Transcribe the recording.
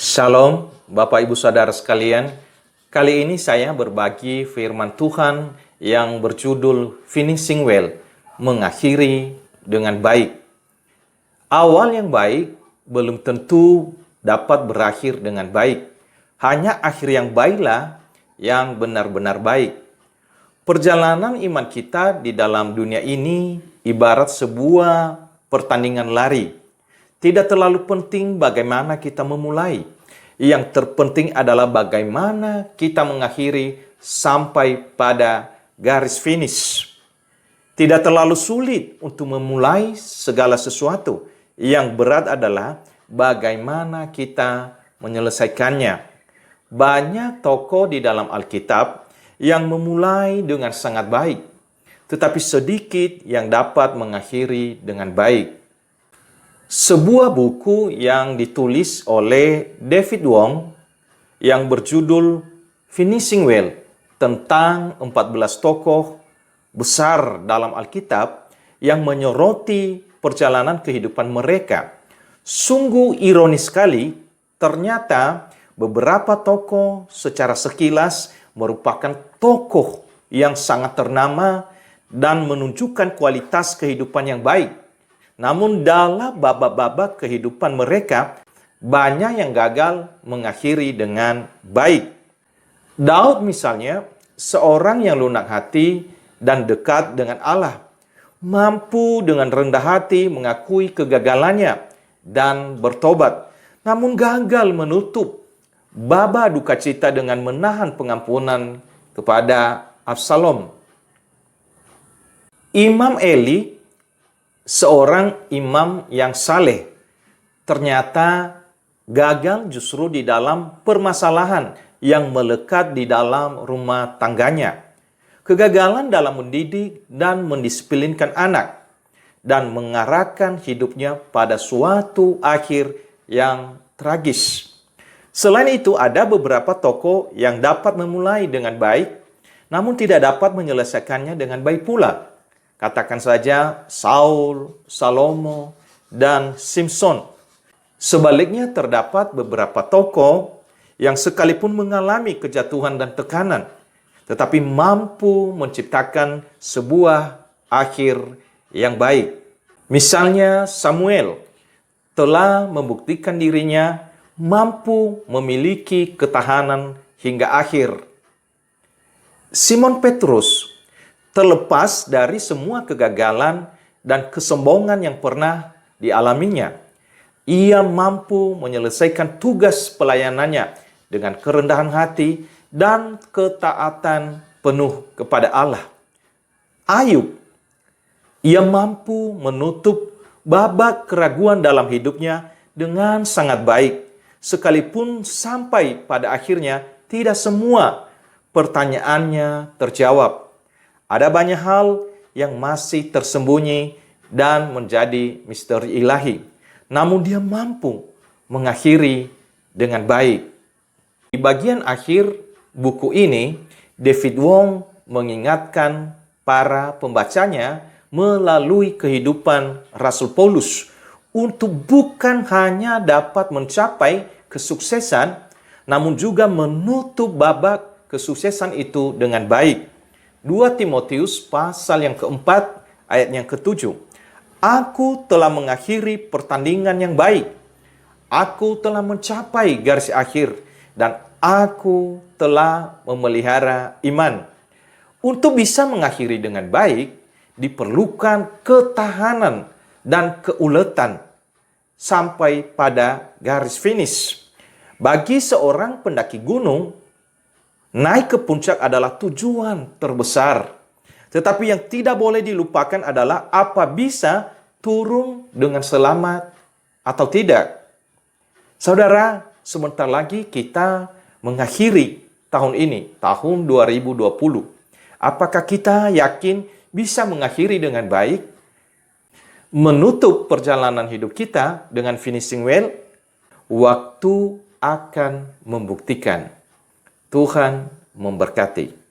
Shalom, Bapak Ibu Saudara sekalian. Kali ini saya berbagi firman Tuhan yang berjudul Finishing Well, mengakhiri dengan baik. Awal yang baik belum tentu dapat berakhir dengan baik. Hanya akhir yang baiklah yang benar-benar baik. Perjalanan iman kita di dalam dunia ini ibarat sebuah pertandingan lari. Tidak terlalu penting bagaimana kita memulai. Yang terpenting adalah bagaimana kita mengakhiri sampai pada garis finish. Tidak terlalu sulit untuk memulai segala sesuatu. Yang berat adalah bagaimana kita menyelesaikannya. Banyak tokoh di dalam Alkitab yang memulai dengan sangat baik, tetapi sedikit yang dapat mengakhiri dengan baik. Sebuah buku yang ditulis oleh David Wong yang berjudul Finishing Well tentang 14 tokoh besar dalam Alkitab yang menyoroti perjalanan kehidupan mereka. Sungguh ironis sekali, ternyata beberapa tokoh secara sekilas merupakan tokoh yang sangat ternama dan menunjukkan kualitas kehidupan yang baik. Namun dalam babak-babak kehidupan mereka, banyak yang gagal mengakhiri dengan baik. Daud misalnya, seorang yang lunak hati dan dekat dengan Allah, mampu dengan rendah hati mengakui kegagalannya dan bertobat, namun gagal menutup baba duka cita dengan menahan pengampunan kepada Absalom. Imam Eli, seorang imam yang saleh, ternyata gagal justru di dalam permasalahan yang melekat di dalam rumah tangganya. Kegagalan dalam mendidik dan mendisiplinkan anak, dan mengarahkan hidupnya pada suatu akhir yang tragis. Selain itu, ada beberapa tokoh yang dapat memulai dengan baik, namun tidak dapat menyelesaikannya dengan baik pula. Katakan saja Saul, Salomo, dan Simpson. Sebaliknya terdapat beberapa tokoh yang sekalipun mengalami kejatuhan dan tekanan, tetapi mampu menciptakan sebuah akhir yang baik. Misalnya Samuel telah membuktikan dirinya mampu memiliki ketahanan hingga akhir. Simon Petrus terlepas dari semua kegagalan dan kesombongan yang pernah dialaminya. Ia mampu menyelesaikan tugas pelayanannya dengan kerendahan hati dan ketaatan penuh kepada Allah. Ayub, ia mampu menutup babak keraguan dalam hidupnya dengan sangat baik, sekalipun sampai pada akhirnya tidak semua pertanyaannya terjawab. Ada banyak hal yang masih tersembunyi dan menjadi misteri ilahi. Namun dia mampu mengakhiri dengan baik. Di bagian akhir buku ini, David Wong mengingatkan para pembacanya melalui kehidupan Rasul Paulus untuk bukan hanya dapat mencapai kesuksesan, namun juga menutup babak kesuksesan itu dengan baik. 2 Timotius pasal yang keempat ayat yang ketujuh. Aku telah mengakhiri pertandingan yang baik. Aku telah mencapai garis akhir dan aku telah memelihara iman. Untuk bisa mengakhiri dengan baik, diperlukan ketahanan dan keuletan sampai pada garis finish. Bagi seorang pendaki gunung, naik ke puncak adalah tujuan terbesar. Tetapi yang tidak boleh dilupakan adalah apa bisa turun dengan selamat atau tidak. Saudara, sebentar lagi kita mengakhiri tahun ini, tahun 2020. Apakah kita yakin bisa mengakhiri dengan baik? Menutup perjalanan hidup kita dengan finishing well? Waktu akan membuktikan. Tuhan memberkati.